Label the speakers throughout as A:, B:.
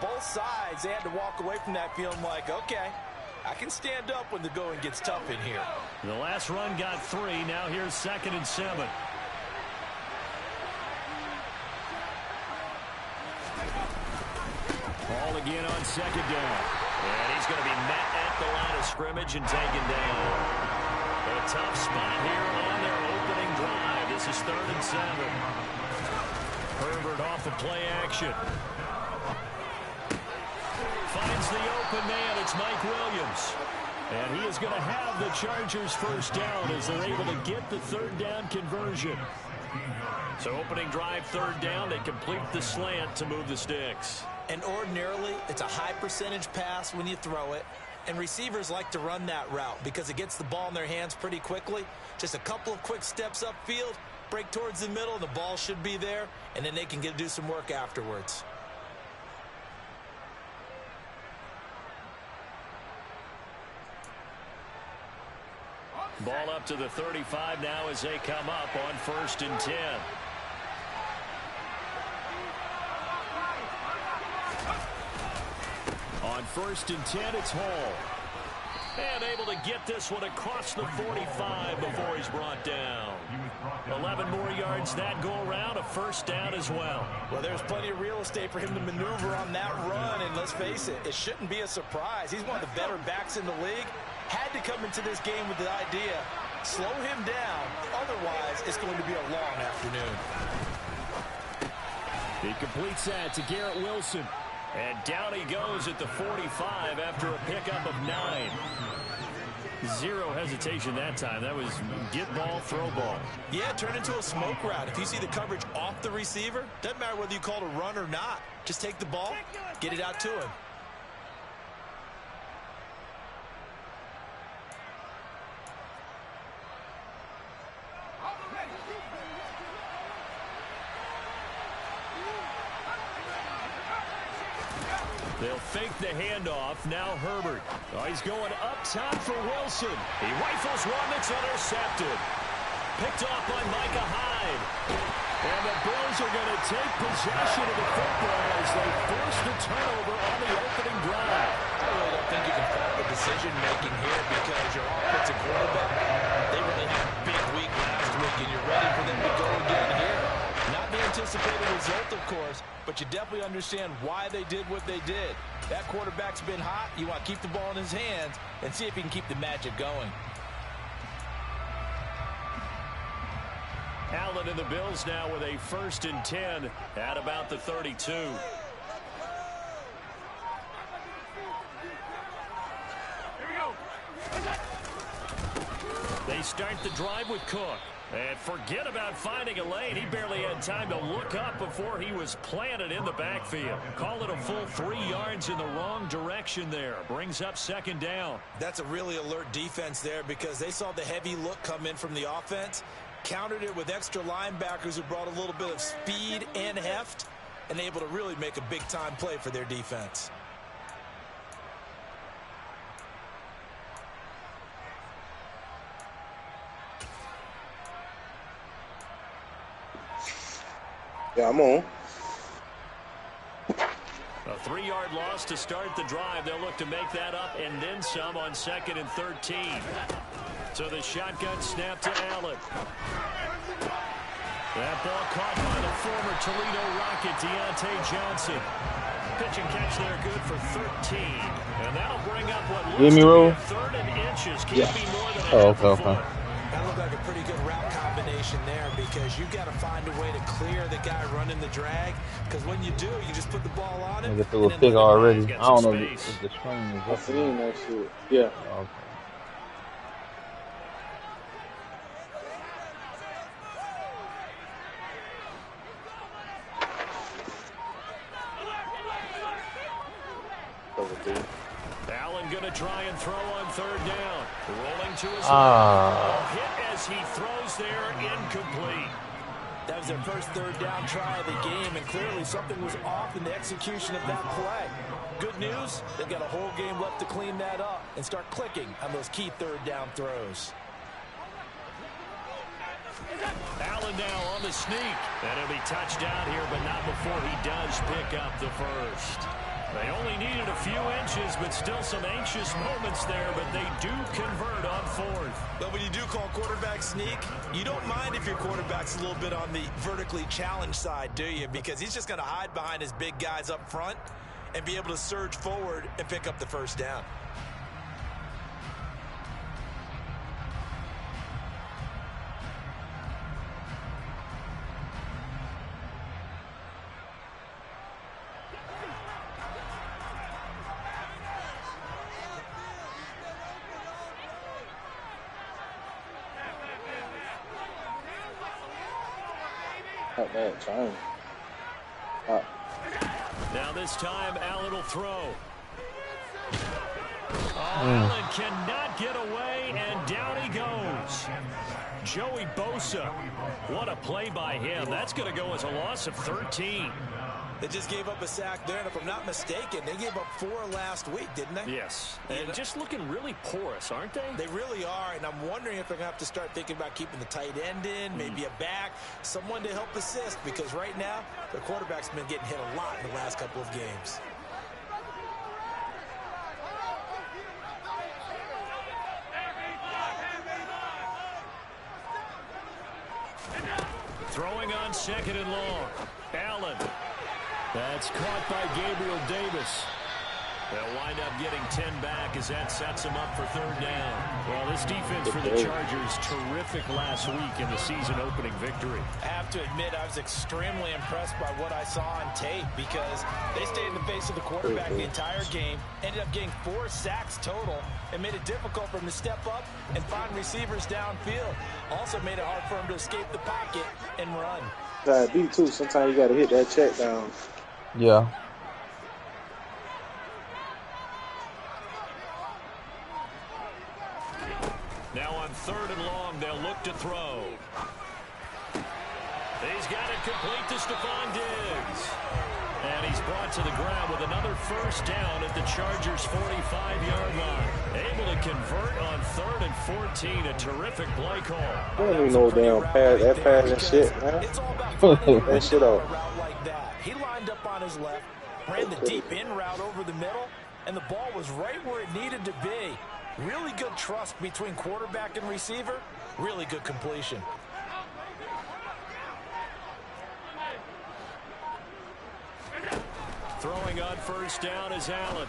A: Both sides, they had to walk away from that feeling like, okay, I can stand up when the going gets tough in here.
B: The last run got 3. Now here's 2nd and 7. Ball again on 2nd down. And he's going to be met at the line of scrimmage and taken down. A tough spot here on their opening drive. This is 3rd and 7. Herbert off the play action. Finds the open man. It's Mike Williams. And he is going to have the Chargers first down as they're able to get the 3rd down conversion. So opening drive, 3rd down. They complete the slant to move the sticks.
A: And ordinarily, it's a high percentage pass when you throw it. And receivers like to run that route because it gets the ball in their hands pretty quickly. Just a couple of quick steps upfield, break towards the middle, and the ball should be there. And then they can do some work afterwards.
B: Ball up to the 35 now as they come up on 1st and 10. On 1st and 10, it's Hall. And able to get this one across the 45 before he's brought down. 11 more yards that go around, a 1st down as well.
A: Well, there's plenty of real estate for him to maneuver on that run, and let's face it, it shouldn't be a surprise. He's one of the better backs in the league. Had to come into this game with the idea, slow him down, otherwise it's going to be a long afternoon.
B: He completes that to Garrett Wilson. And down he goes at the 45 after a pickup of 9. Zero hesitation that time. That was get ball, throw ball.
A: Yeah, turn into a smoke route. If you see the coverage off the receiver, doesn't matter whether you call it a run or not. Just take the ball, get it out to him.
B: They'll fake the handoff. Now Herbert. Oh, he's going up top for Wilson. He rifles one that's intercepted. Picked off by Micah Hyde. And the Bills are going to take possession of the football as they force the turnover on the opening drive.
A: I really don't think you can fault the decision-making here because your offensive quarterback, they really had a big week last week, and you're ready for them to go again here. Not the anticipated result, of course, but you definitely understand why they did what they did. That quarterback's been hot. You want to keep the ball in his hands and see if he can keep the magic going.
B: Allen and the Bills now with a 1st and 10 at about the 32. They start the drive with Cook. And forget about finding a lane. He barely had time to look up before he was planted in the backfield. Call it a full 3 yards in the wrong direction there. Brings up 2nd down.
A: That's a really alert defense there because they saw the heavy look come in from the offense, countered it with extra linebackers who brought a little bit of speed and heft, and able to really make a big-time play for their defense.
C: Yeah, I'm on.
B: A 3-yard loss to start the drive. They'll look to make that up and then some on 2nd and 13. So the shotgun snap to Allen. That ball caught by the former Toledo Rocket, Deontay Johnson. Pitch and catch there good for 13. And that'll bring up what looks to be a 3rd and inches. Can't be more than a half a foot.
A: That looked like a pretty good route combination there because you've got to find a way to clear the guy running the drag. Because when you do, you just put the ball on it.
D: If it was big already, I don't know if the screen is up.
C: I seen that shit. Yeah.
D: Okay.
B: Allen going to try and throw on 3rd down. Rolling to his hit as he throws there, incomplete.
A: That was their first 3rd down try of the game, and clearly something was off in the execution of that play. Good news, they've got a whole game left to clean that up and start clicking on those key 3rd down throws.
B: Allen now on the sneak. And he'll be touched down here, but not before he does pick up the first. They only needed a few inches, but still some anxious moments there, but they do convert on fourth.
A: But when you do call quarterback sneak, you don't mind if your quarterback's a little bit on the vertically challenged side, do you? Because he's just going to hide behind his big guys up front and be able to surge forward and pick up the first down.
C: Not bad time.
B: Now this time, Allen will throw. Allen cannot get away, and down he goes. Joey Bosa. What a play by him. That's going to go as a loss of 13.
A: They just gave up a sack there, and if I'm not mistaken, they gave up 4 last week, didn't they?
B: Yes, and just looking really porous, aren't they?
A: They really are, and I'm wondering if they're going to have to start thinking about keeping the tight end in, maybe a back, someone to help assist, because right now, their quarterback's been getting hit a lot in the last couple of games.
B: Throwing on 2nd and long. Allen. That's caught by Gabriel Davis. They'll wind up getting 10 back as that sets them up for 3rd down. Well, this defense for the Chargers, terrific last week in the season-opening victory.
A: I have to admit, I was extremely impressed by what I saw on tape because they stayed in the face of the quarterback the entire game, ended up getting 4 sacks total, and made it difficult for him to step up and find receivers downfield. Also made it hard for him to escape the pocket and run.
C: B too. Sometimes you got to hit that check down.
D: Yeah.
B: Now on 3rd and long, they'll look to throw. He's got it complete to Stephon Diggs. And he's brought to the ground with another first down at the Chargers' 45-yard line. Able to convert on 3rd and 14. A terrific play call.
C: I don't even know damn pass. That pass and shit, man.
A: It's all about
C: that shit off.
A: A route like that. He lined up on his left, ran the deep in route over the middle, and the ball was right where it needed to be. Really good trust between quarterback and receiver. Really good completion.
B: Throwing on first down is Allen.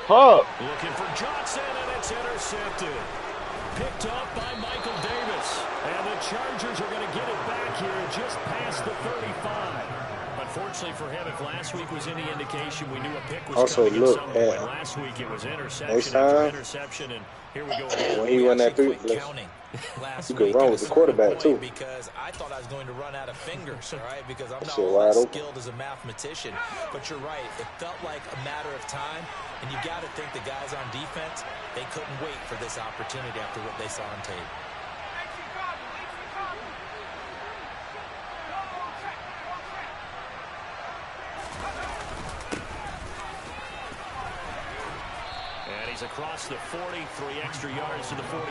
D: Fuck.
B: Looking for Johnson, and it's intercepted. Picked up by Michael Davis. And the Chargers are going to get it back here just past the 35. Unfortunately for him, if last week was any indication, we knew a pick was
C: also
B: coming
C: look
B: at some
C: at
B: point. Last week it was interception after interception, and here we go again.
C: When he won that 3, you could run with the quarterback too.
A: Because I thought I was going to run out of fingers, all right? Because I'm not all that skilled as a mathematician. But you're right. It felt like a matter of time, and you got to think the guys on defense, they couldn't wait for this opportunity after what they saw on tape. Across the 40, 3 extra yards to the 43.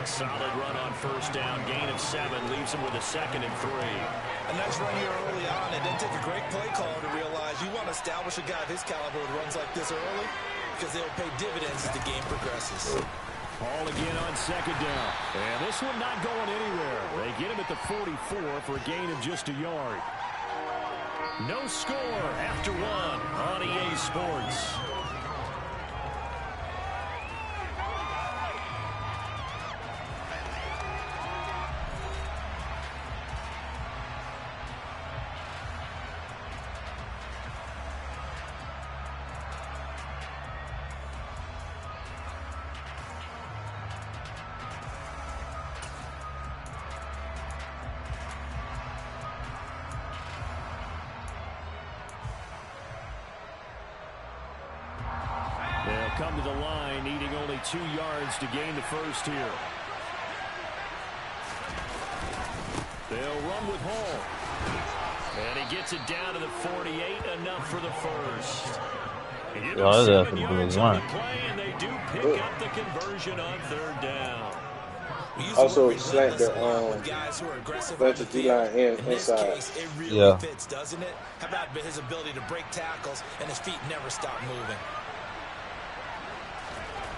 A: A solid run on first down, gain of 7, leaves him with a 2nd and 3. A nice run here early on, and then take a great play call to realize you want to establish a guy of his caliber who runs like this early because they'll pay dividends as the game progresses.
B: Ball again on 2nd down. And this one not going anywhere. They get him at the 44 for a gain of just a yard. No score after 1 on EA Sports. They'll come to the line, needing only 2 yards to gain the first here. They'll run with Hall. And he gets it down to the 48, enough for the first.
D: Yeah, that's a good one.
B: And they do pick up the conversion on 3rd down.
E: Also slant the D-line inside.
A: Case, it really fits, doesn't it? How about his ability to break tackles and his feet never stop moving?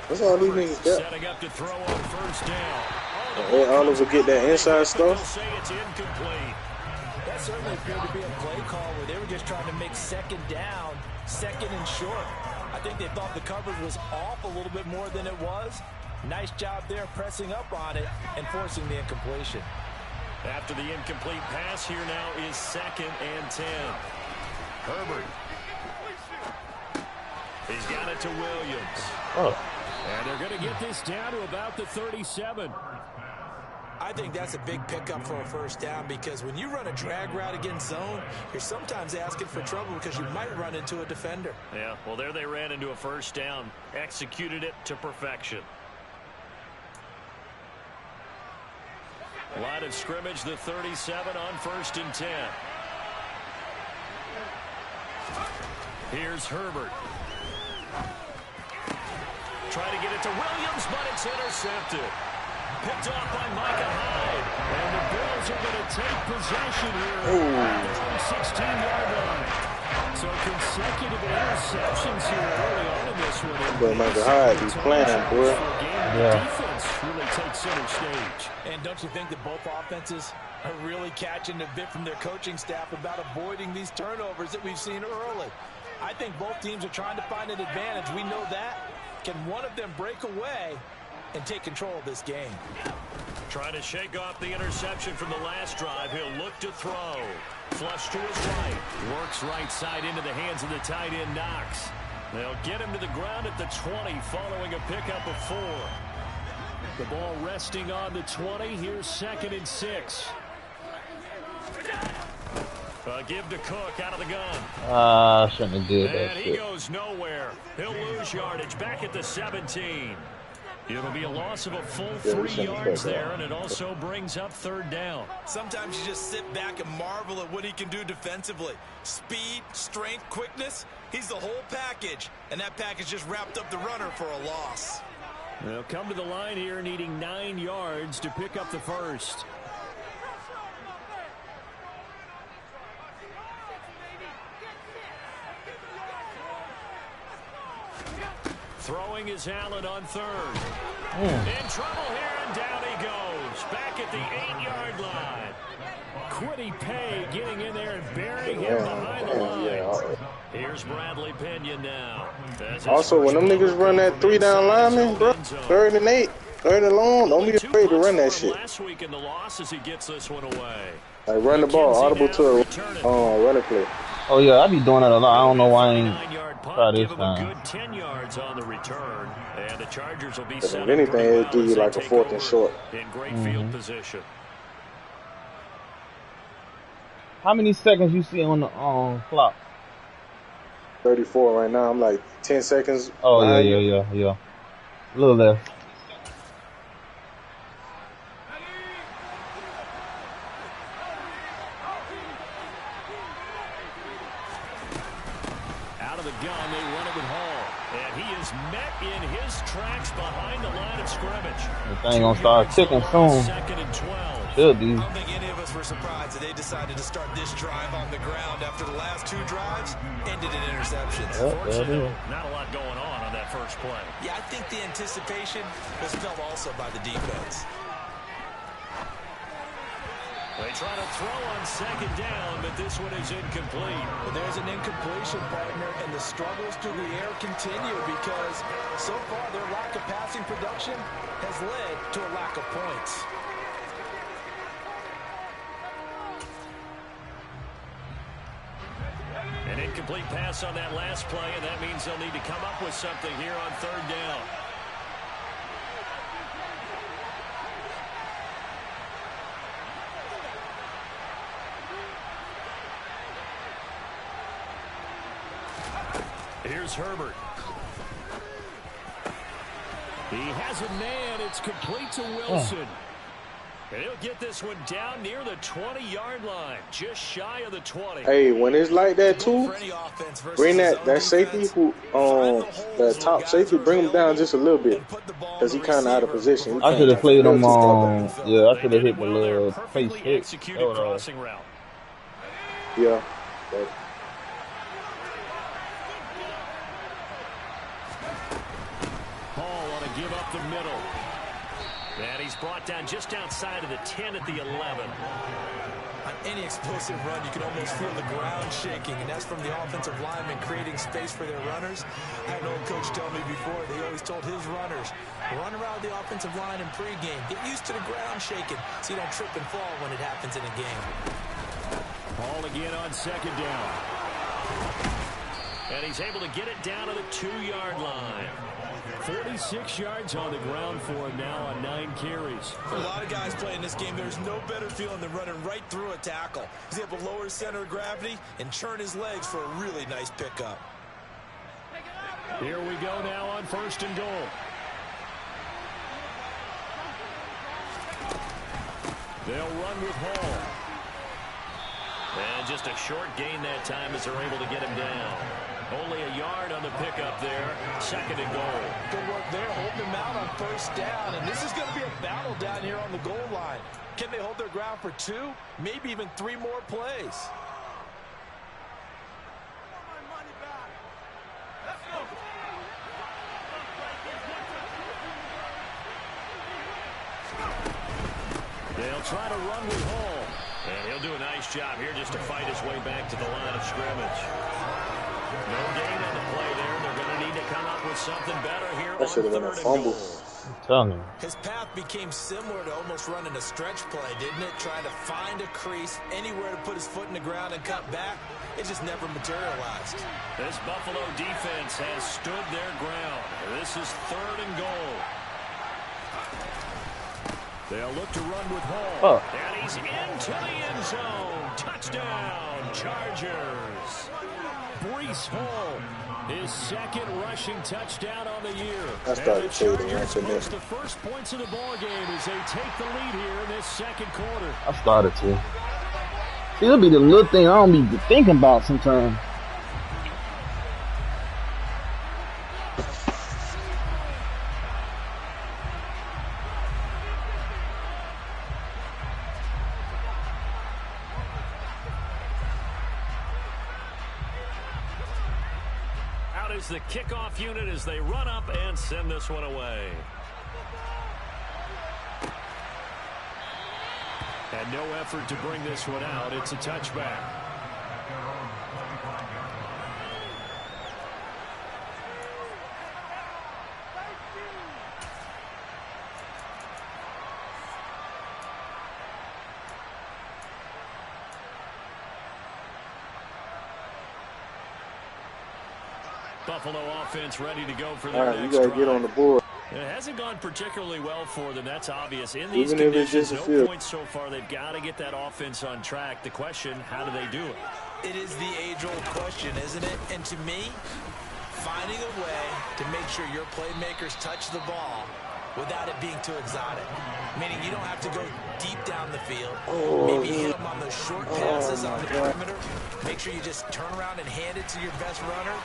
E: That's all these niggas got.
B: Setting up to throw on first down.
E: They Oliver get that inside stuff.
B: Say it's incomplete.
A: That certainly appeared to be a play call where they were just trying to make second down, second and short. I think they thought the coverage was off a little bit more than it was. Nice job there pressing up on it and forcing the incompletion.
B: After the incomplete pass, here now is 2nd and 10. Herbert. He's got it to Williams. And they're going to get this down to about the 37.
A: I think that's a big pickup for a first down because when you run a drag route against zone, you're sometimes asking for trouble because you might run into a defender.
B: Yeah, well, there they ran into a first down. Executed it to perfection. Line of scrimmage, the 37 on 1st and 10. Here's Herbert. Trying to get it to Williams, but it's intercepted. Picked off by Micah Hyde. And the Bills are going to take possession here at their own 16-yard line. So consecutive interceptions here early on in this one.
E: But Micah Hyde, he's playing, boy.
B: Defense really takes center stage.
A: And don't you think that both offenses are really catching a bit from their coaching staff about avoiding these turnovers that we've seen early? I think both teams are trying to find an advantage. We know that. Can one of them break away and take control of this game?
B: Trying to shake off the interception from the last drive. He'll look to throw. Flush to his right. Works right side into the hands of the tight end Knox. They'll get him to the ground at the 20 following a pickup of 4. The ball resting on the 20. Here's 2nd and 6. Give to Cook out of the gun.
D: Shouldn't have did that
B: and he goes nowhere. He'll lose yardage back at the 17. It'll be a loss of a full 3 yards there, and it also brings up 3rd down.
A: Sometimes you just sit back and marvel at what he can do defensively. Speed, strength, quickness, he's the whole package. And that package just wrapped up the runner for a loss.
B: They'll come to the line here needing 9 yards to pick up the first. Throwing is Allen on 3rd. In trouble here, and down he goes. Back at the 8-yard line. Quiddy Pay getting in there and burying him behind the line. Here's Bradley Pinion now.
E: Also, when them niggas run that 3-down lineman, bro, 3rd and 8, 3rd and long, don't be afraid to run that shit.
B: Last week in the loss as he gets this one away.
E: Like run the ball, audible to a running play.
D: Oh yeah, I be doing that a lot. I don't know why I ain't try this time.
B: Good 10 yards on the return, and the Chargers will be
E: if anything, it'll give you like a 4th and short.
B: In great field position.
D: How many seconds you see on the clock?
E: 34 right now. I'm like 10 seconds.
D: Oh yeah. A little left.
B: Gun, they run it with Hall, and he is met in his tracks behind the line of scrimmage.
D: The thing gonna start ticking soon.
B: 2nd and 12.
D: Should be.
A: I don't think any of us were surprised that they decided to start this drive on the ground after the last 2 drives ended in interceptions.
B: Fortunately, not a lot going on that first play.
A: Yeah, I think the anticipation was felt also by the defense.
B: They try to throw on 2nd down, but this one is incomplete.
A: Well, there's an incompletion, partner, and the struggles through the air continue because so far their lack of passing production has led to a lack of points.
B: An incomplete pass on that last play, and that means they'll need to come up with something here on 3rd down. Here's Herbert. He has a man. It's complete to Wilson. And he'll get this one down near the 20-yard line, just shy of the 20.
E: Hey, when it's like that too, bring that safety who that top safety, bring him down just a little bit, cause he kind of out of position.
D: I should have played him on. Yeah, I should have hit the little face hit.
B: Crossing route.
E: Yeah.
B: Hall on a give up the middle. And he's brought down just outside of the 10 at the 11.
A: On any explosive run, you can almost feel the ground shaking, and that's from the offensive linemen creating space for their runners. I had an old coach tell me before, they always told his runners, run around the offensive line in pregame. Get used to the ground shaking so you don't trip and fall when it happens in a game.
B: Hall again on second down. And he's able to get it down to the 2-yard line. 46 yards on the ground for him now on 9 carries.
A: For a lot of guys playing this game, there's no better feeling than running right through a tackle. He's able to lower his center of gravity and churn his legs for a really nice pickup.
B: Here we go now on 1st and goal. They'll run with Hall. And just a short gain that time as they're able to get him down. Only a yard on the pickup there. 2nd and goal.
A: Good work there, holding him out on 1st down. And this is going to be a battle down here on the goal line. Can they hold their ground for 2, maybe even 3 more plays?
B: They'll try to run with Hall. And he'll do a nice job here just to fight his way back to the line of scrimmage. No gain on the play there. They're going to need to come up with something better here on 3rd and goal.
A: His path became similar to almost running a stretch play, didn't it? Trying to find a crease, anywhere to put his foot in the ground and cut back. It just never materialized.
B: This Buffalo defense has stood their ground. This is 3rd and goal. They'll look to run with Hall. And he's into the end zone. Touchdown, Chargers. Breece Hall, his 2nd rushing touchdown on the year.
E: I started shooting
B: after this. The first points of the ball game as they take the lead here in this 2nd quarter.
D: I started to. See, it'll be the little thing I don't be thinking about sometimes.
B: Is the kickoff unit as they run up and send this one away. And no effort to bring this one out. It's a touchback. Buffalo offense ready to go for their next
E: drive. You gotta get on the board.
B: It hasn't gone particularly well for them. That's obvious. In these conditions, no points so far. They've got to get that offense on track. The question, how do they do it?
A: It is the age-old question, isn't it? And to me, finding a way to make sure your playmakers touch the ball without it being too exotic. Meaning you don't have to go deep down the field. Maybe hit them on those short passes on the perimeter. Make sure you just turn around and hand it to your best runner.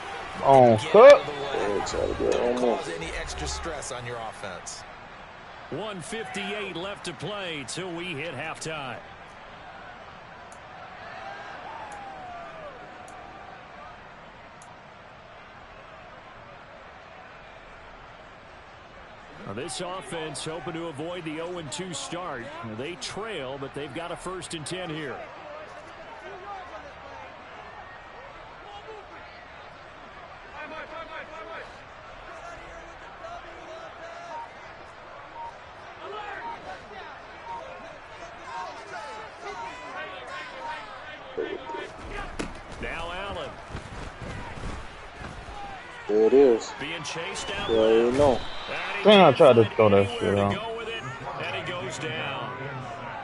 D: Cut.
A: Don't cause any extra stress on your offense.
B: 1:58 left to play till we hit halftime. Now this offense hoping to avoid the 0-2 start. They trail, but they've got a 1st and 10 here. Now Allen.
E: There it is.
B: Being chased out.
E: Yeah, you know.
D: Damn, I tried to throw that shit out.
B: And he goes down.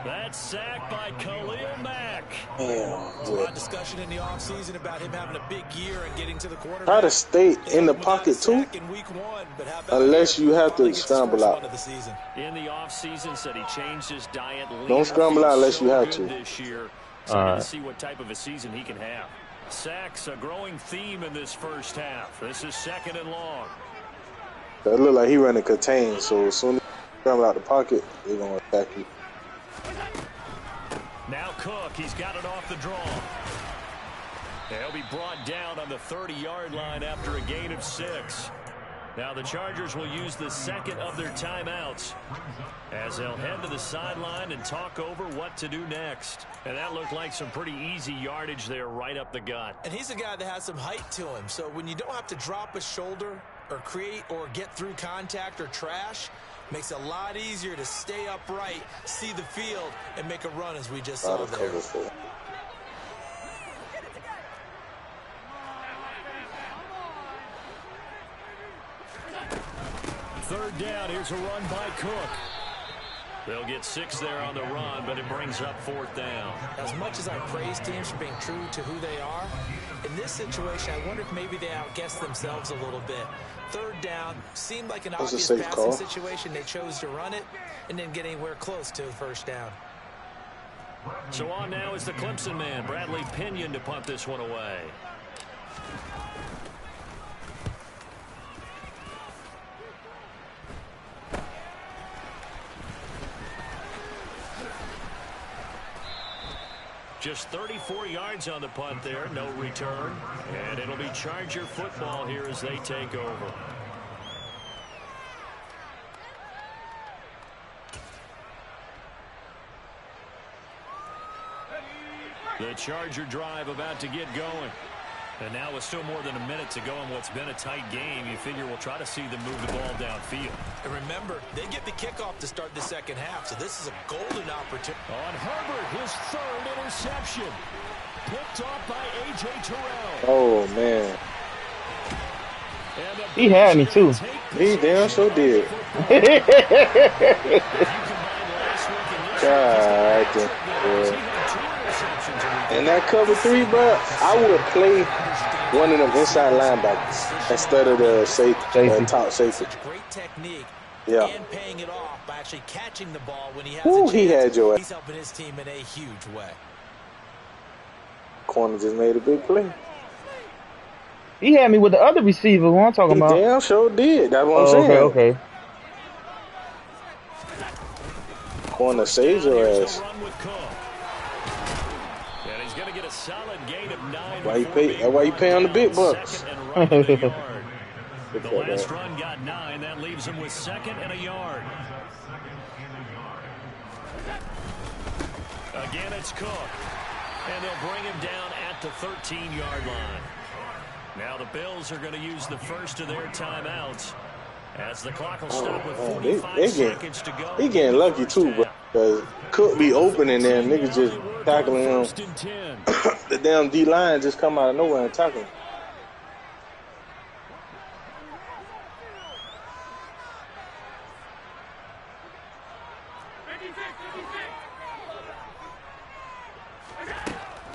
B: That's sacked by Khalil Mack.
E: Damn.
A: discussion in the offseason about him having a big year and getting to the quarterback.
E: Try to stay in the pocket too, unless you have to scramble out.
B: In the offseason, said he changed his diet.
E: Don't scramble out unless you have to.
B: This year. To see what type of a season he can have. Sacks, a growing theme in this first half. This is 2nd and long.
E: That look like he running contain, so as soon as you scramble out the pocket, they're going to attack you.
B: Now Cook, he's got it off the draw. He'll be brought down on the 30-yard line after a gain of 6. Now the Chargers will use the second of their timeouts as they'll head to the sideline and talk over what to do next. And that looked like some pretty easy yardage there right up the gut.
A: And he's a guy that has some height to him, so when you don't have to drop a shoulder or create or get through contact or trash, makes it a lot easier to stay upright, see the field, and make a run as we just saw there.
B: Third down, here's a run by Cook. They'll get 6 there on the run, but it brings up 4th down.
A: As much as I praise teams for being true to who they are, in this situation, I wonder if maybe they outguessed themselves a little bit. 3rd down seemed like an obvious passing situation. They chose to run it and didn't get anywhere close to the 1st down.
B: So on now is the Clemson man, Bradley Pinion, to punt this one away. Just 34 yards on the punt there, no return. And it'll be Charger football here as they take over. The Charger drive about to get going. And now with still more than a minute to go in what's been a tight game, you figure we'll try to see them move the ball downfield.
A: And remember, they get the kickoff to start the second half, so this is a golden opportunity.
B: On Herbert, his 3rd interception. Picked off by A.J. Terrell.
E: Oh, man.
D: He had me, too.
E: He damn sure did. God damn. And that cover 3, bro, I would play one of them inside linebackers instead of the top safety.
A: Great technique.
E: Yeah.
A: And paying it off by actually catching the ball when he has
E: a chance. He had your ass.
A: He's helping his team in a huge way.
E: Corner just made a big play.
D: He had me with the other receiver. What I'm talking about?
E: Damn sure did. That's what I'm saying.
D: Okay.
E: Corner saves your ass. Why you pay on the big bucks?
B: The last run got 9. That leaves him with 2nd and a yard. Again, it's Cook. And they'll bring him down at the 13-yard line. Now the Bills are going to use the first of their timeouts as the clock will stop with 45 seconds to go.
E: He getting lucky too, bro. Because Cook be open in there and niggas just tackling him. The damn D-line just come out of nowhere and tackle him.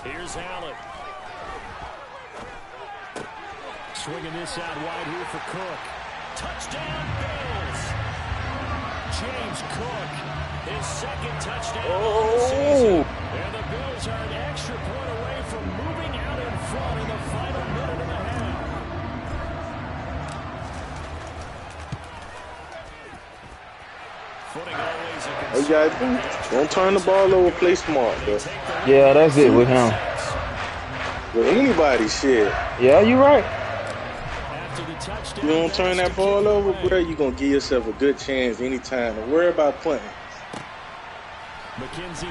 B: Here's Allen. Swinging this out wide here for Cook. Touchdown, Bills. James Cook, his 2nd touchdown of the season. And the Bills are an extra point away from moving out in front in the final minute and a half. Footing always a
E: you guys don't turn the ball over, play smart, bro.
D: Yeah, that's it with him.
E: With anybody, shit.
D: Yeah, you're right.
E: You don't turn that ball over, bro, you're going to give yourself a good chance anytime. Don't worry about punting.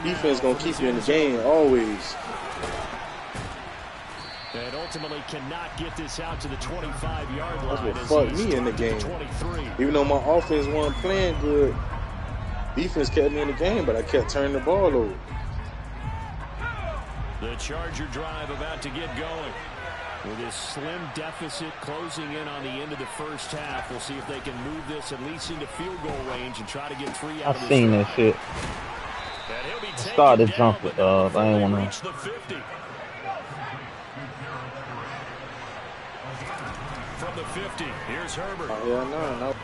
E: Defense going to keep you in the game always.
B: And ultimately cannot get this out to the 25-yard line.
E: That's what fucked me in the game. Even though my offense wasn't playing good, defense kept me in the game, but I kept turning the ball over.
B: The Charger drive about to get going. With this slim deficit closing in on the end of the first half, we'll see if they can move this at least into field goal range and try to get 3 out of this.
D: I've seen that shit. I started jumping, I ain't want to.
B: From the 50, here's Herbert.
E: Oh, yeah, no.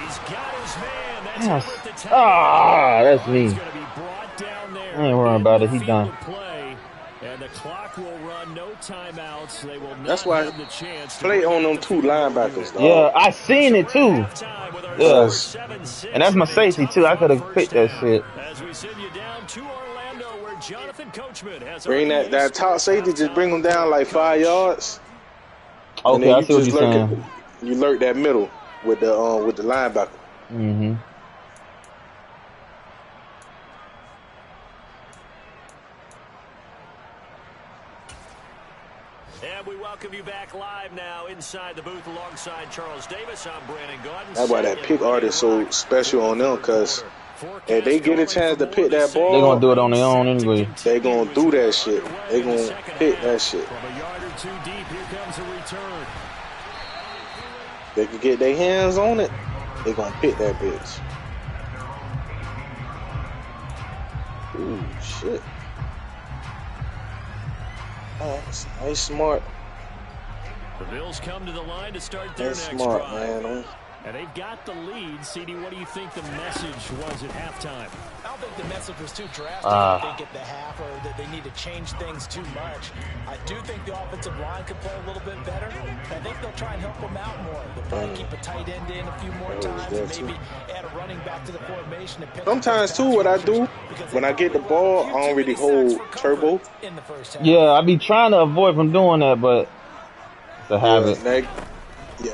B: He's got his man. That's
D: Yes.
B: Herbert the tight
D: That's me.
B: He's going to be brought down there.
D: I ain't worrying about it. He's done.
B: Play, and the clock will run, no timeouts. They will not
E: That's why
B: have the chance
E: play on them 2 linebackers, dog.
D: Yeah, I seen it too. Yeah. And that's my safety too. I could have picked that shit.
B: As we send you down to Orlando, where Jonathan Coachman has
E: bring that top safety, just bring him down like 5 yards.
D: Okay, I see what you're saying.
E: You lurk that middle with the linebacker.
D: Mm-hmm.
B: And we welcome you back live now inside the booth alongside Charles Davis. I'm Brandon Gordon.
E: That's why that pick art is so special on them, because if they get a chance to pick that ball,
D: they're going to do it on their own anyway.
E: They're going to do that shit. They're going to pick that shit.
B: From a yard or 2 deep, here comes a return.
E: They can get their hands on it, they're going to pick that bitch. Ooh, shit. Oh, that's smart.
B: The Bills come to the line to start their
E: That's
B: next
E: smart,
B: drive.
E: man.
B: And they've got the lead. CD, what do you think the message was at halftime?
C: I don't think the message was too drastic. I think at the half, or that they need to change things too much. I do think the offensive line could play a little bit better. I think they'll try and help them out more. They'll probably keep a tight end in a few more times, and maybe add a running back to the formation. And pick
E: Sometimes too, what I do when I get the ball, I don't really hold turbo.
C: In the first half.
D: Yeah, I be trying to avoid from doing that, but it's a habit.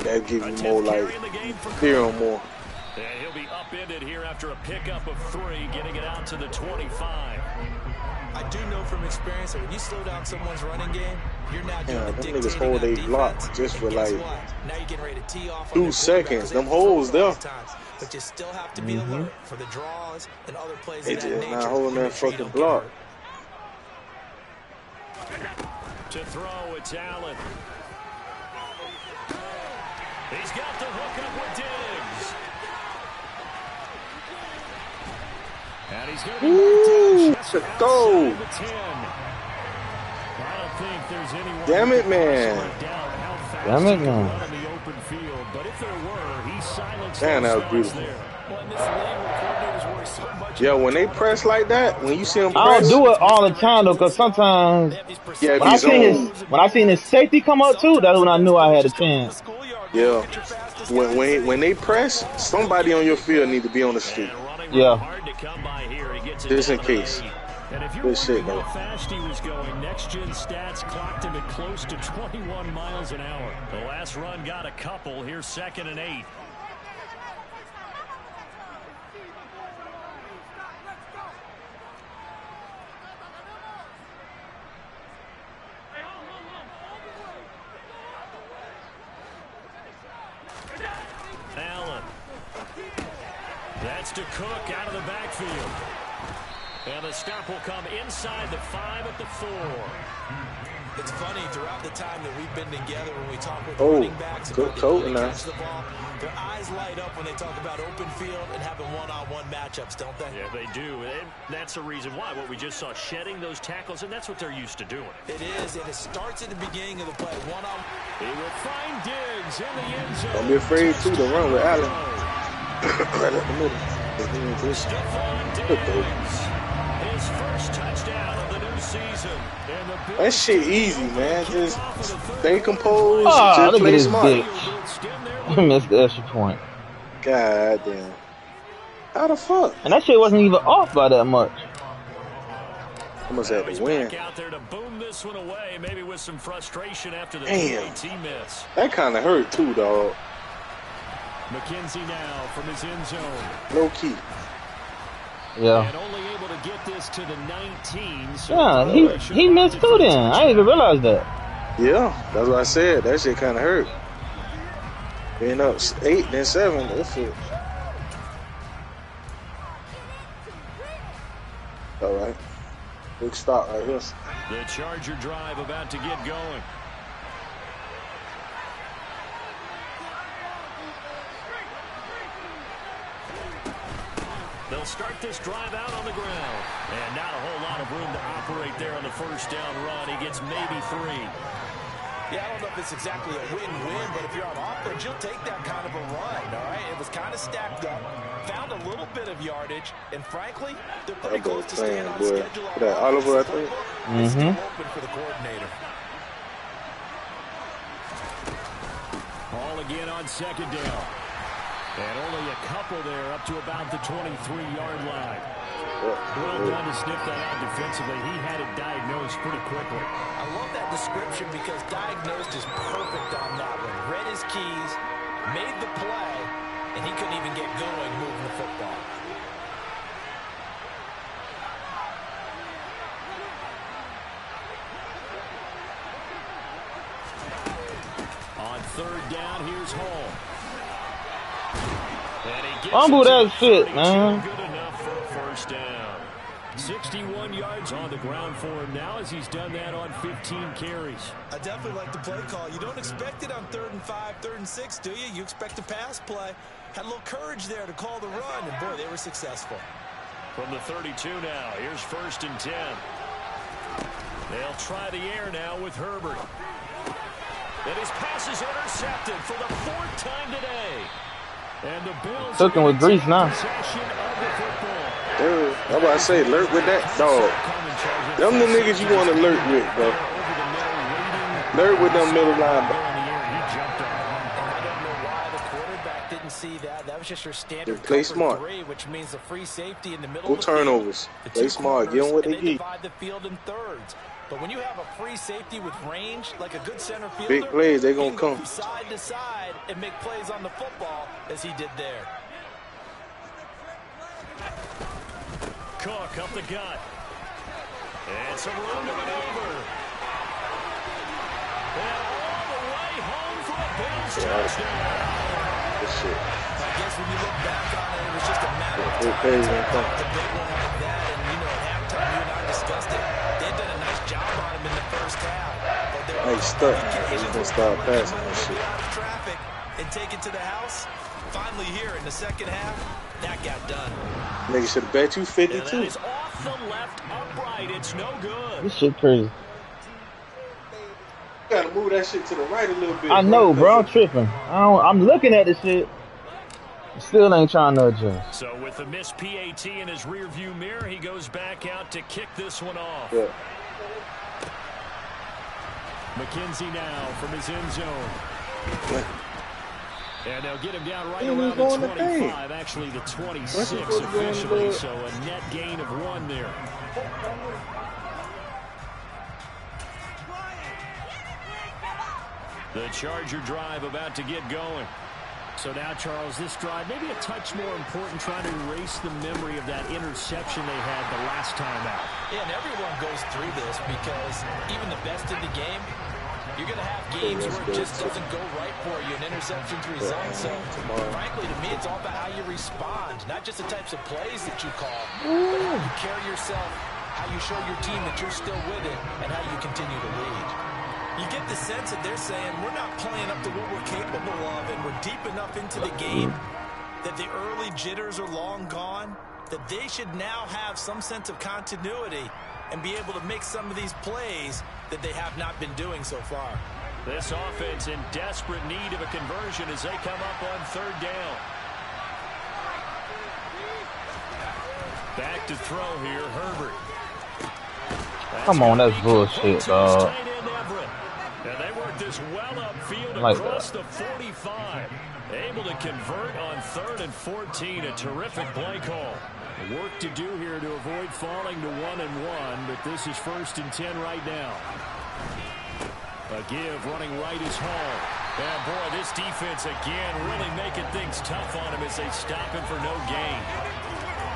E: That gives you more like fear on more.
B: And he'll be upended here after a pickup of 3, getting it out to the 25.
C: I do know from experience that when you slow down someone's running game, you're now doing
E: Them
C: the
E: niggas
C: dictating
E: hold they
C: on
E: block
C: defense.
E: just for
C: Guess
E: like
C: what? Now you're getting ready to tee off on
E: 2
C: their
E: seconds.
C: quarterback, 'cause
E: Them
C: they
E: holes
C: throw a lot
E: there.
C: of times, but you still have to be alert for the draws and other plays
E: They
C: of that
E: just
C: nature.
E: not holding that
C: Make sure you
E: fucking
C: don't get
E: block.
C: hurt.
B: To throw, it's Allen. He's got the hook up with Diggs. And he's going to be
E: Ooh, go.
B: I don't think there's anyone.
E: Damn it, man.
D: Damn it, man.
B: On the open field, but if there were, he silenced
E: Damn, that was
B: those
E: beautiful.
B: there.
C: Well, in this league where coordinators worry so much
E: Yeah, when they press like that, when you see them press,
D: I don't do it all the time though, cause sometimes
E: yeah,
D: when I seen his safety come up too, that's when I knew I had a chance.
E: yeah. When they press, somebody on your field need to be on the street.
D: Yeah.
E: Just in case.
B: And if you're
E: Good shit,
B: wondering
E: though.
B: how fast he was going, next-gen stats clocked him at close to 21 miles an hour. The last run got a couple. Here's 2nd and 8. Allen. That's to Cook out of the backfield. And the stop will come inside the 5 at the 4.
C: It's funny, throughout the time that we've been together, when we talk with
E: Oh,
C: running backs
E: good
C: about
E: coat
C: the
E: now.
C: catch the ball, their eyes light up when they talk about open field and having one-on-one matchups, don't they?
B: Yeah, they do. And that's the reason why. What we just saw, shedding those tackles, and that's what they're used to doing.
C: It is, and it starts at the beginning of the play. One-on-one.
B: He will find Diggs in the end zone.
E: Don't be afraid too to run with Allen. Right up the middle. Good throw.
B: His first touchdown of the new season. And the Bills
E: That shit easy, man. Just stay composed.
D: Ah,
E: just
D: look at
E: play
D: this
E: smart.
D: bitch. He missed the extra point.
E: God damn. How the fuck?
D: And that shit wasn't even off by that much.
E: Almost had
B: He's
E: to win.
B: back out there to boom this one away, maybe with some frustration after the
E: Damn.
B: PAT miss.
E: That kind of hurt too, dog.
B: McKenzie now from his end zone.
E: Low key.
D: Yeah.
B: And only able to get this to the 19. So
D: Yeah, he missed too then. I didn't even realize that.
E: Yeah, that's what I said. That shit kind of hurt. Being up 8, then 7. That shit. All right. Big stop right here.
B: The Charger drive about to get going. They'll start this drive out on the ground. And not a whole lot of room to operate there on the first down run. He gets maybe 3.
C: Yeah, I don't know if it's exactly a win-win, but if you're on offense, you'll take that kind of a run, all right? It was kind of stacked up, found a little bit of yardage, and frankly, they're pretty close to staying on schedule.
E: That Oliver, I think.
C: It's still open for the coordinator.
B: Ball again on second down. And only a couple there up to about the 23-yard line. Well done to sniff that out defensively. He had it diagnosed pretty quickly.
C: I love that description because diagnosed is perfect on that one. Read his keys, made the play, and he couldn't even get going moving the football.
B: On third down, here's Hall.
D: Fumble that shit, man.
B: Good enough for a first down. 61 yards on the ground for him now as he's done that on 15 carries.
C: I definitely like the play call. You don't expect it on 3rd and 5, 3rd and 6, do you? You expect a pass play. Had a little courage there to call the run, and boy, they were successful.
B: From the 32 now, here's 1st and 10. They'll try the air now with Herbert. And his pass is intercepted for the 4th time today. And the Bills
D: cooking with grease now.
E: I'm about to say, alert with that dog. Them the niggas you want to alert with, bro. Alert with them middle linebackers.
C: See that. That was just your standard
E: play smart.
C: 3, which means a free safety in the middle
E: Go
C: of the
E: turnovers.
C: Field.
E: Play smart. Give them what they get.
C: Divide the field in thirds. But when you have a free safety with range, like a good center fielder,
E: big plays, they gonna come
C: from side to side and make plays on the football as he did there.
B: Cook up the gut. And some room to maneuver. And all the way home for a Bills touchdown.
E: Shit.
C: I guess when you look back on it, it was just a matter of time. The big one like that, and you know, at halftime, you and I discussed it. They've done a nice job on him in the first half. But they were
E: stuck. He's gonna start passing that shit.
C: Out of traffic and take it to the house. Finally, here in the second half, that got done.
E: Nigga should have bet you 52.
B: And that is off the left upright. It's no good.
D: This shit crazy.
E: You gotta move that shit to the right a little bit.
D: I know, bro. I'm tripping. I'm looking at this shit. Still ain't trying to adjust.
B: So with the missed PAT in his rearview mirror, he goes back out to kick this one off.
E: Yeah.
B: McKenzie now from his end zone.
E: Yeah.
B: And they'll get him down right around the 25, actually the 26 officially, so a net gain of 1 there. The Charger drive about to get going. So now, Charles, this drive maybe a touch more important, trying to erase the memory of that interception they had the last time out.
C: Yeah, and everyone goes through this because even the best in the game, you're going to have games where it just doesn't go right for you, and interceptions result. So, frankly, to me, it's all about how you respond, not just the types of plays that you call, but how you carry yourself, how you show your team that you're still with it, and how you continue to lead. You get the sense that they're saying we're not playing up to what we're capable of, and we're deep enough into the game that the early jitters are long gone, that they should now have some sense of continuity and be able to make some of these plays that they have not been doing so far.
B: This offense in desperate need of a conversion as they come up on 3rd down. Back to throw here, Herbert.
D: Come on, that's bullshit, dog.
B: And they work this well upfield
D: like
B: across the 45. Able to convert on 3rd and 14. A terrific play call. Work to do here to avoid falling to 1-1, but this is 1st and 10 right now. A give running right is Hall. And boy, this defense again really making things tough on him as they stop him for no gain.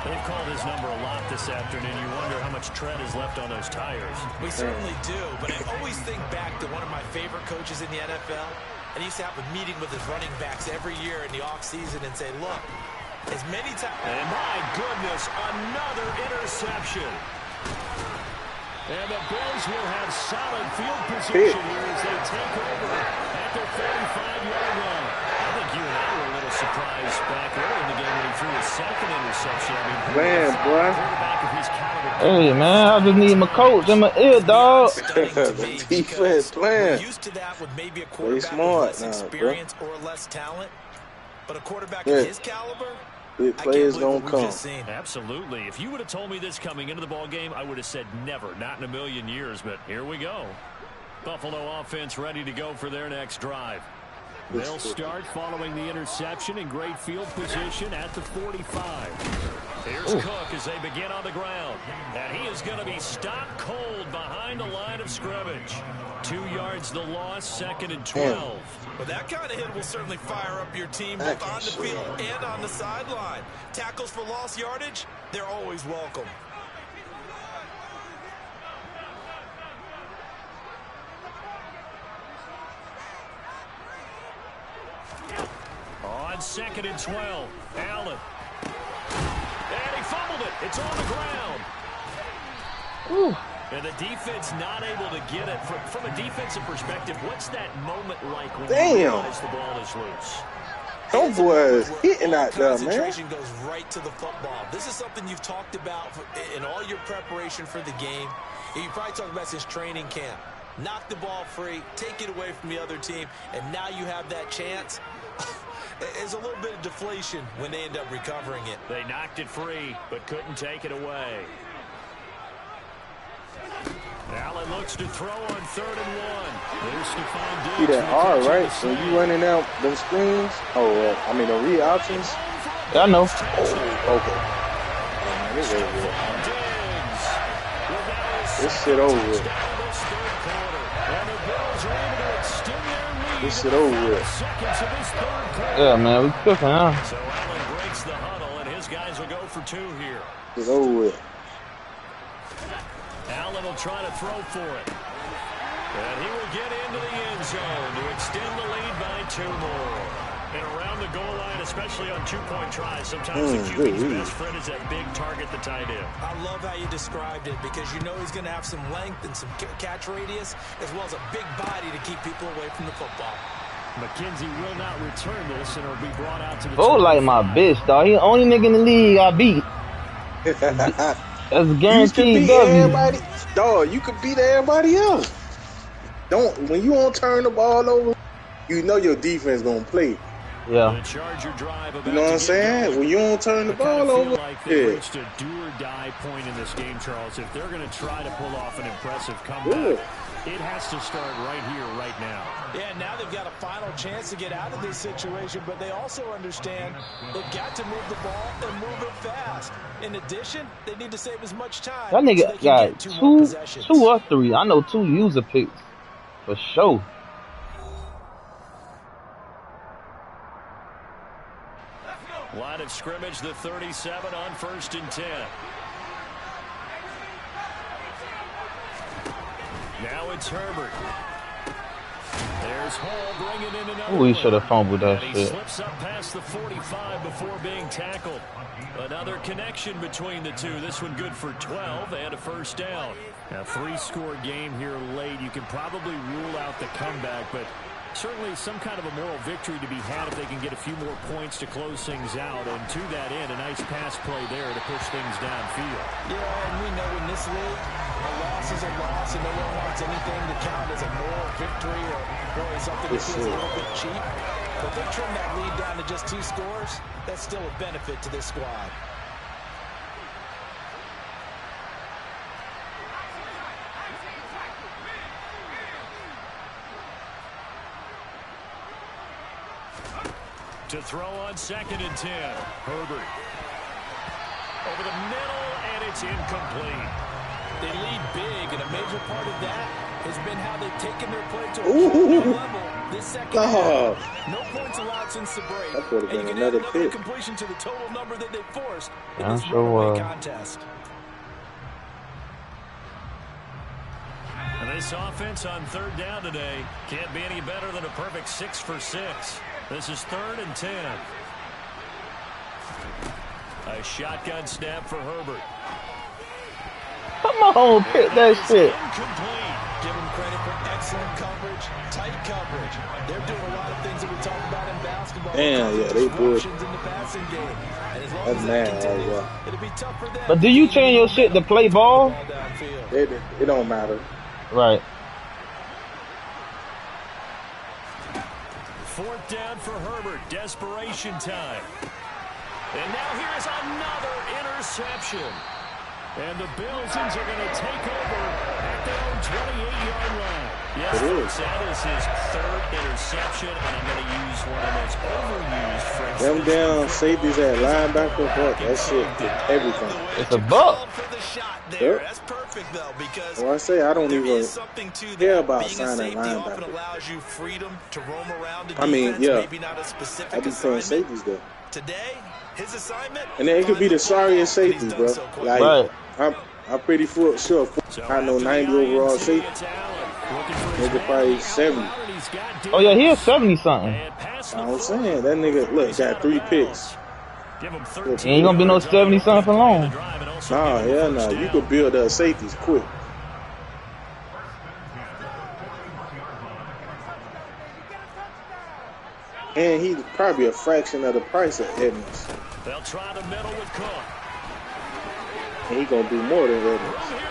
B: They've called his number a lot this afternoon. You wonder how much tread is left on those tires.
C: We certainly do, but I always think back to one of my favorite coaches in the NFL. And he used to have a meeting with his running backs every year in the offseason and say, look, as many times...
B: And my goodness, another interception. And the Bills will have solid field position here as they take over at their 45-yard line. I think you and I were a little surprised back early in the game when he threw his 2nd interception. interception. I mean,
E: Man, boy.
D: Hey, man, I just need my coach in my ear, dog.
E: The defense playing.
C: Used to that with maybe a
E: Play
C: quarterback
E: smart
C: with less
E: now,
C: experience or less talent, but a quarterback
E: Yeah.
C: of his caliber,
E: Big players gonna come.
B: Absolutely. If you would have told me this coming into the ball game, I would have said never, not in a million years. But here we go. Buffalo offense ready to go for their next drive. They'll start following the interception in great field position at the 45. Here's Cook as they begin on the ground. And he is going to be stopped cold behind the line of scrimmage. 2 yards the loss, 2nd and 12.
C: Well, that kind of hit will certainly fire up your team both on the field and on the sideline. Tackles for lost yardage, they're always welcome.
B: On 2nd and 12, Allen. And he fumbled it. It's on the ground.
D: Ooh.
B: And the defense not able to get it. From a defensive perspective, what's that moment like when you realize the ball is loose?
E: Those boys hitting out there, man.
C: Concentration goes right to the football. This is something you've talked about in all your preparation for the game. You probably talked about since training camp. Knock the ball free, take it away from the other team, and now you have that chance. There's a little bit of deflation when they end up recovering it.
B: They knocked it free, but couldn't take it away. Allen looks to throw on 3rd and 1. There's Stephon Diggs.
E: See that R, right? So you running out them screens? Oh, I mean, the read options?
D: Yeah, I know.
E: Oh, okay. Man, this over with. This shit over with. This shit over with.
D: Yeah, man, we cooking, huh?
B: So Allen breaks the huddle, and his guys will go for 2 here.
E: It's over with.
B: Allen will try to throw for it. And he will get into the end zone to extend the lead by 2 more. And around the goal line, especially on 2-point tries, sometimes the QB's best friend is that big target, the tight end.
C: I love how you described it because you know he's going to have some length and some catch radius as well as a big body to keep people away from the football.
B: McKenzie will not return this, and it'll be brought out to the
D: Oh, like my bitch, dog. He the only nigga in the league I beat. That's a guaranteed
E: everybody. Dog, you could beat everybody else. When you don't turn the ball over, you know your defense gonna play.
D: Yeah.
E: You know what I'm saying? When you don't turn the ball over,
B: like they reached a do-or-die point in this game, Charles. If they're going to try to pull off an impressive comeback, it has to start right here, right now.
C: Yeah, now they've got a final chance to get out of this situation, but they also understand they've got to move the ball and move it fast. In addition, they need to save as much time.
D: That nigga
C: so
D: got two or three. I know 2 user picks for sure.
B: Line of scrimmage, the 37 on 1st and 10. Now it's Herbert. There's Hall bringing in another.
D: Ooh, he should have fumbled that
B: shit. He slips up past the 45 before being tackled. Another connection between the two. This one good for 12 and a 1st down. A 3-score game here late. You can probably rule out the comeback, but certainly some kind of a moral victory to be had if they can get a few more points to close things out. And to that end, a nice pass play there to push things downfield.
C: Yeah, and we know in this league, a loss is a loss, and no one wants anything to count as a moral victory or boy, something that feels a little bit cheap. But they trim that lead down to just 2 scores. That's still a benefit to this squad.
B: To throw on 2nd and 10. Herbert. Over the middle, and it's incomplete.
C: They lead big, and a major part of that has been how they've taken their play to a whole new level this second half. No points allowed since the break.
E: That would have been
C: and you can
E: another
C: add another completion to the total number that they forced in this runaway contest.
B: And this offense on 3rd down today can't be any better than a perfect 6 for 6. This is 3rd and 10. A shotgun snap for Herbert.
D: Come on, pick that shit.
B: Incomplete.
C: Give them credit for excellent coverage, tight coverage. They're doing a lot of things that we talk about in basketball.
E: Damn, yeah, they good.
C: In the passing game. And as long
E: That's
C: as
E: mad,
C: that continues,
E: yeah.
C: it'll be tough for them.
D: But do you change your shit to play ball?
E: It don't matter.
D: Right.
B: Fourth down for Herbert. Desperation time. And now here is another interception. And the Bills are going to take over at their own 28-yard line. Yes, folks, that is his third interception, and I'm going to use one of those overused phrases.
E: Them down safeties at linebacker, but that shit did everything.
D: It's a buck.
E: Yep.
C: That's perfect, though, because
E: well, I say I don't even care about
C: being
E: signing linebacker.
C: Allows you freedom to roam around the
E: I mean,
C: defense,
E: yeah.
C: maybe not a specific
E: I be playing safeties though.
C: Today, his assignment,
E: and then it could be the sorriest safeties, bro. Like,
D: right.
E: I'm pretty sure I know 90 overall safety. Nigga probably 70.
D: Oh yeah, he is 70 something.
E: I'm saying that nigga look got 3 picks.
D: He ain't gonna be no 70 something for long.
E: Nah, hell no. You could build safeties quick. And he's probably a fraction of the price of Edmonds.
B: They'll try the middle with Cook.
E: And he gonna do more than Edmonds.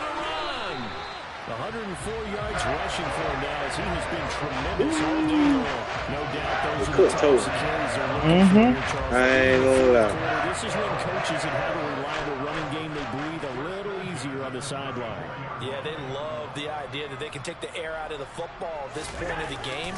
B: 104 yards rushing for him now as he has been tremendous all day long. No doubt those are the types of carries they're looking for here, Charles.
E: I ain't gonna lie.
B: This is when coaches that have a reliable running game, they breathe a little easier on the sideline.
C: Yeah, they love the idea that they can take the air out of the football at this point of the game.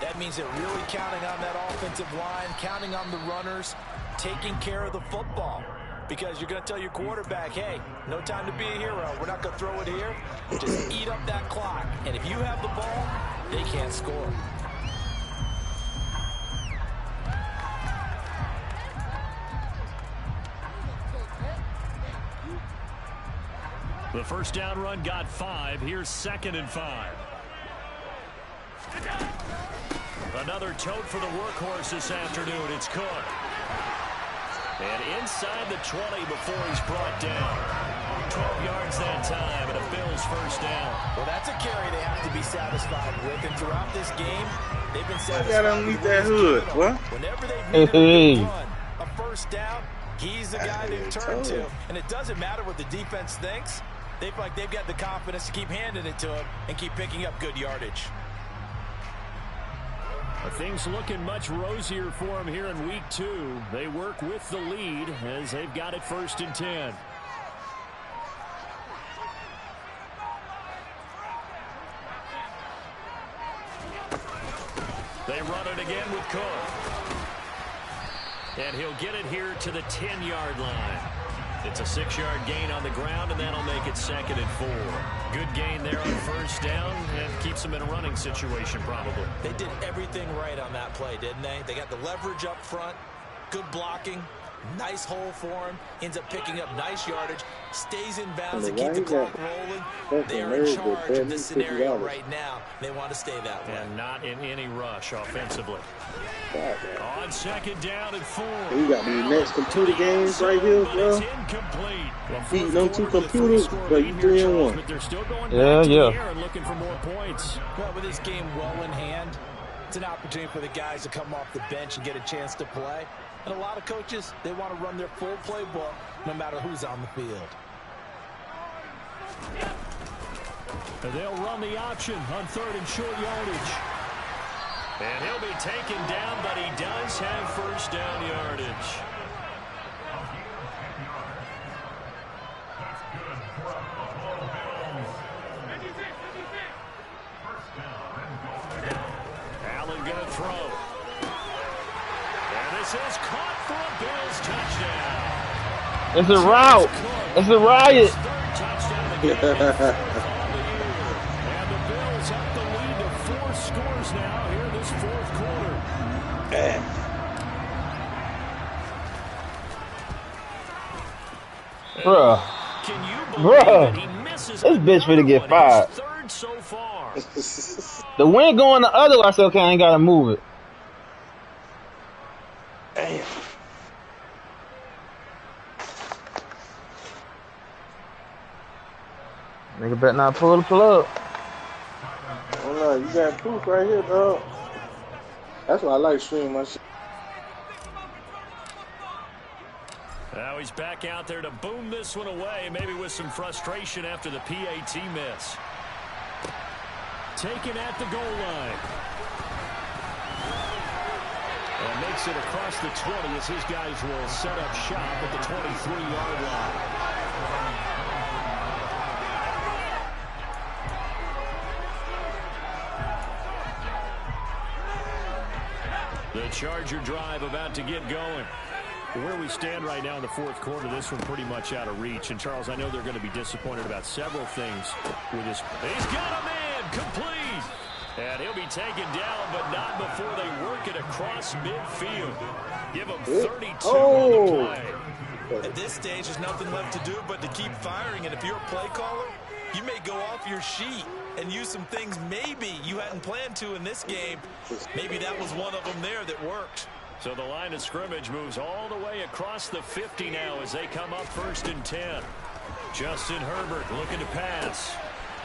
C: That means they're really counting on that offensive line, counting on the runners, taking care of the football. Because you're going to tell your quarterback, hey, no time to be a hero. We're not going to throw it here. Just eat up that clock. And if you have the ball, they can't score.
B: The first down run got 5. Here's 2nd and 5. Another tote for the workhorse this afternoon. It's Cook. And inside the 20 before he's brought down. 12 yards that time and a Bills first down.
C: Well, that's a carry they have to be satisfied with. And throughout this game, they've been satisfied.
E: I got underneath that hood. What?
C: Whenever they've needed a run, a first down, he's the guy they've turned to. And it doesn't matter what the defense thinks. They feel like they've got the confidence to keep handing it to him and keep picking up good yardage.
B: Things looking much rosier for them here in week 2. They work with the lead as they've got it 1st and 10. They run it again with Cook. And he'll get it here to the 10-yard line. It's a 6-yard gain on the ground, and that'll make it 2nd and 4. Good gain there on first down and keeps them in a running situation probably.
C: They did everything right on that play, didn't they? They got the leverage up front, good blocking, nice hole for him, ends up picking up nice yardage, stays in bounds and keep the clock rolling. They are in charge of this scenario right now. They want to stay that way.
B: And not in any rush offensively. On 2nd down and 4.
E: You got these next computer games right here, bro. Beating them 2 computers, but you 3-1.
B: But they're still going
D: yeah,
B: back to
D: yeah.
B: the air and looking for more points.
C: Well, with this game well in hand, it's an opportunity for the guys to come off the bench and get a chance to play. And a lot of coaches, they want to run their full playbook no matter who's on the field.
B: And they'll run the option on 3rd and short yardage. And he'll be taken down, but he does have first down yardage. Allen going to throw. And this is caught for a Bills touchdown.
D: It's a route. It's a riot.
B: Third touchdown of the game. And the Bills have the lead to 4 scores now here in this 4th quarter.
D: Bruh.
B: Can you believe that he misses
D: This bitch finna get fired.
B: 3rd so far.
D: The wind going the other way. I said, okay, I ain't gotta move it.
E: Damn.
D: Nigga better not pull the plug.
E: You got proof right here, dog. That's why I like streaming my shit.
B: Now he's back out there to boom this one away, maybe with some frustration after the PAT miss. Taken at the goal line. And makes it across the 20 as his guys will set up shop at the 23-yard line. The Charger drive about to get going. Where we stand right now in the fourth quarter, this one pretty much out of reach. And, Charles, I know they're going to be disappointed about several things with this. He's got a man complete. And he'll be taken down, but not before they work it across midfield. Give him 32 on the play.
C: At this stage, there's nothing left to do but to keep firing. And if you're a play caller, you may go off your sheet and use some things maybe you hadn't planned to in this game. Maybe that was one of them there that worked.
B: So the line of scrimmage moves all the way across the 50 now as they come up 1st and 10. Justin Herbert looking to pass.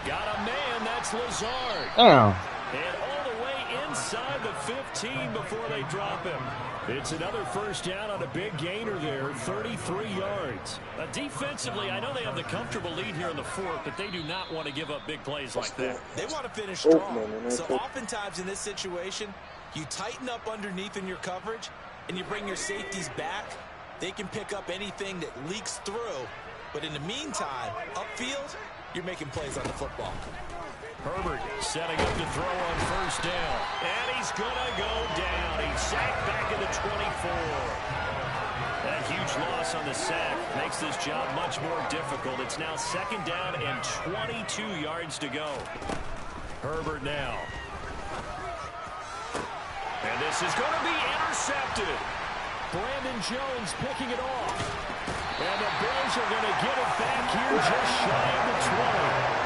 B: Got a man, that's Lazard.
D: Damn.
B: And all the way inside the 15 before they drop him. It's another first down on a big gainer there, 33 yards. Defensively, I know they have the comfortable lead here in the fourth, but they do not want to give up big plays like that.
C: They want to finish strong. So oftentimes in this situation, you tighten up underneath in your coverage, and you bring your safeties back. They can pick up anything that leaks through. But in the meantime, upfield, you're making plays on the football.
B: Herbert setting up to throw on first down. And he's going to go down. He's sacked back at the 24. That huge loss on the sack makes this job much more difficult. It's now 2nd down and 22 yards to go. Herbert now. And this is going to be intercepted. Brandon Jones picking it off. And the Bills are going to get it back here just shy of the 20.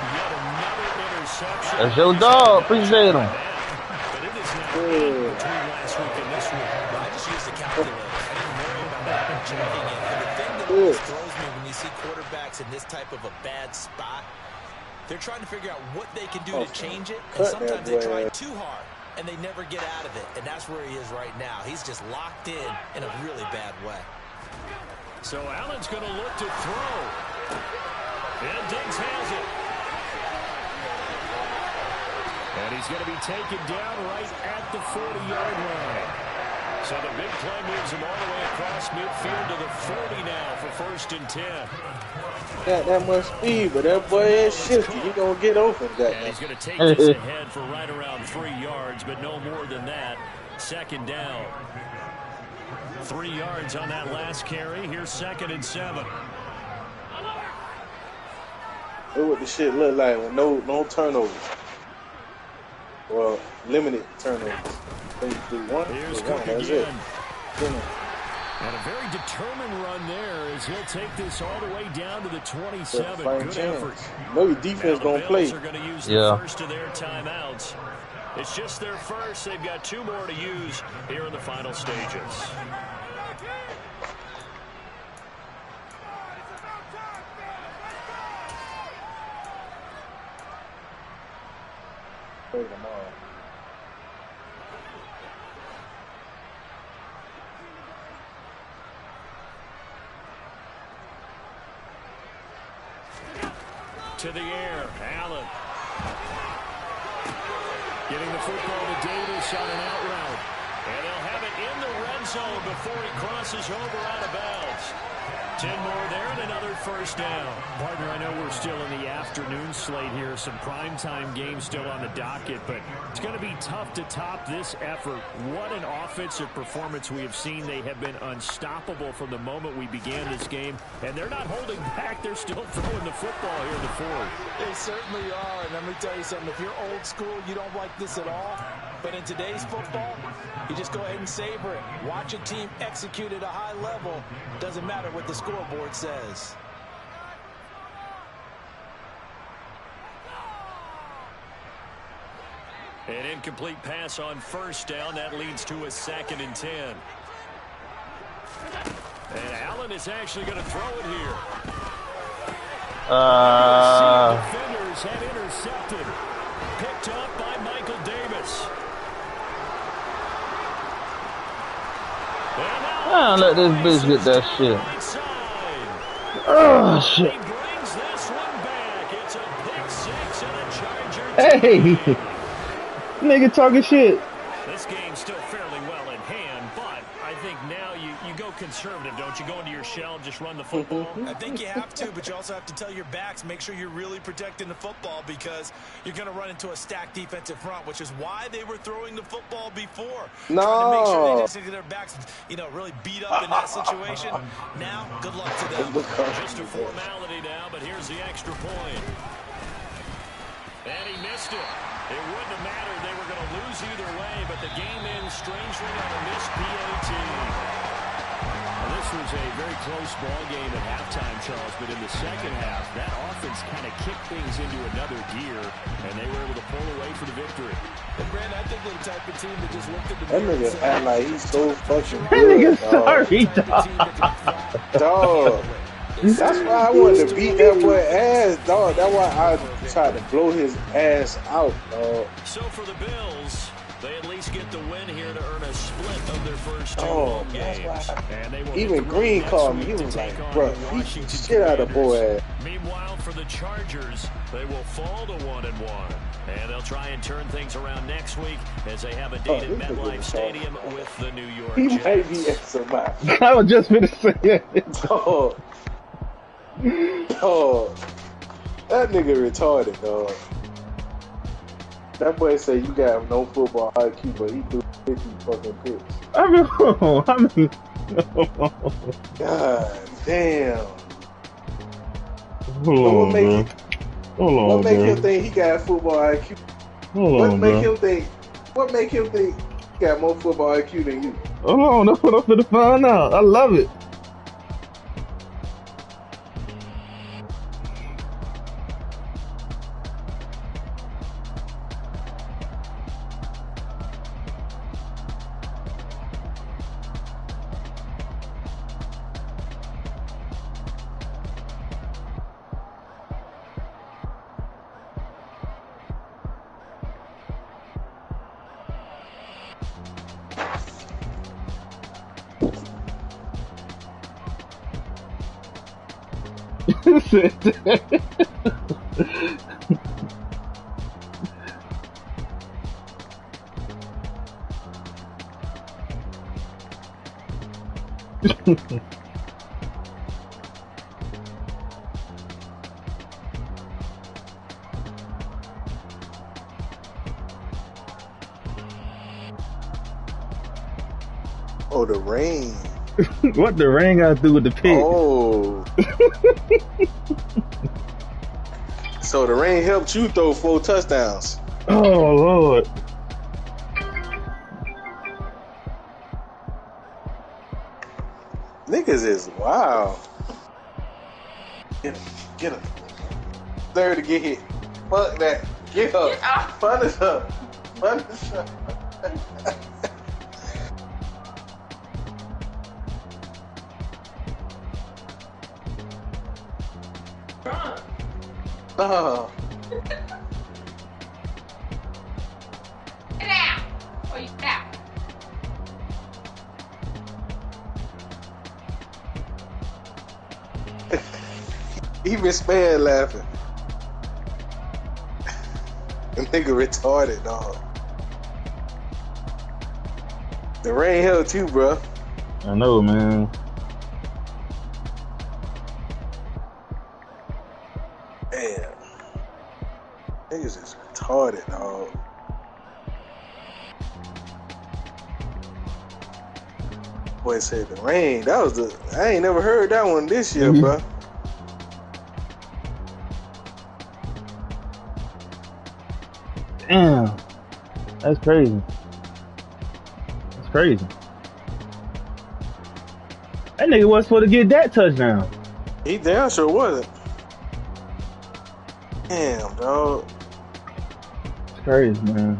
B: Yet another interception.
D: That's your dog. Appreciate him.
B: But it is now between last week and this week.
C: I just used the calculator. I didn't worry about that checking it. But the thing that always throws me when you see quarterbacks in this type of a bad spot, they're trying to figure out what they can do to change it. And sometimes they try too hard, and they never get out of it. And that's where he is right now. He's just locked in a really bad way.
B: So Allen's going to look to throw. And Diggs has it. And he's going to be taken down right at the 40-yard line. So the big play moves him all the way across midfield to the 40 now for 1st and 10.
E: Got that much speed, but that boy is shifty. He going to get open.
B: And he's going to take this ahead for right around 3 yards, but no more than that. 2nd down. 3 yards on that last carry. Here's 2nd and 7.
E: Look what the shit look like with no turnovers. Well, limited turnovers.
B: Here's Cook again. And a very determined run there as he'll take this all the way down to the 27. Good effort.
E: No defense going to play.
B: Are going to use the first of their timeouts. It's just their first. They've got 2 more to use here in the final stages. To the air, Allen. Getting the football to Davis on an out route. And they'll have it in the red zone before he crosses over out of bounds. 10 more there and another first down. Partner, I know we're still in the afternoon slate here. Some primetime games still on the docket, but it's going to be tough to top this effort. What an offensive performance we have seen. They have been unstoppable from the moment we began this game, and they're not holding back. They're still throwing the football here in the fourth.
C: They certainly are, and let me tell you something. If you're old school, you don't like this at all. But in today's football, you just go ahead and savor it. Watch a team execute at a high level. Doesn't matter what the scoreboard says.
B: An incomplete pass on first down. That leads to a 2nd and 10. And Allen is actually going to throw it here. Defenders have intercepted. Picked up by
D: Ah, let this bitch get that shit. Oh, shit. Hey! Nigga talking shit.
B: This game's still fairly well in hand, but I think now you go conservative, don't you? Go into your shell and just run the football?
C: I think you have to, but you also have to tell your backs, make sure you're really protecting the football because you're going to run into a stacked defensive front, which is why they were throwing the football before.
E: No.
C: Trying to make sure they just get their backs, really beat up in that situation. Now, good luck to them.
B: Just a formality now, but here's the extra point. And he missed it. It wouldn't have mattered. They were going to lose either way, but the game ends strangely on a missed PAT. Well, this was a very close ball game at halftime, Charles, but in the second half, that offense kind of kicked things into another gear, and they were able to pull away for the victory.
C: And Brandon, I think they're the type of team that just looked at the
E: That nigga act like he's so fucking
D: That nigga
E: good,
D: sorry,
E: dog. That's why I wanted to beat that boy ass, dog. That's why I tried to blow his ass out, dog.
B: So for the Bills, they at least get the win here to earn a split of their first two home games. And they will
E: even Green called me. He was like, bro, beat the shit out of boy ass.
B: Meanwhile, for the Chargers, they will fall to 1-1. And they'll try and turn things around next week as they have a date at MetLife Stadium with the New York
E: He
B: Jets.
E: might be at somebody.
D: I was just gonna say it.
E: Dog. Dog. That nigga retarded, dog. That boy said you got no football IQ, but he threw 50 fucking picks.
D: I mean,
E: God damn.
D: hold on, bro.
E: What make him think he got football IQ? What make him think he got more football IQ than you?
D: Hold on, that's what I'm finna find out. I love it.
E: Oh, the rain.
D: What the rain got to do with the pick?
E: Oh. So the rain helped you throw 4 touchdowns.
D: Oh, Lord.
E: Niggas is wow. Get him. Third to get hit. Fuck that. Get up. Punish up. Punish up. Oh.
F: Get out! Oh, you out.
E: He been spared laughing. The nigga retarded, dog. The rain held too, bro.
D: I know, man.
E: Damn. Niggas is retarded, dog. Boy said the rain. That was I ain't never heard that one this year, bro.
D: Damn. That's crazy. That's crazy. That nigga wasn't supposed to get that touchdown.
E: He damn sure wasn't. Damn, dog.
D: It's crazy, man.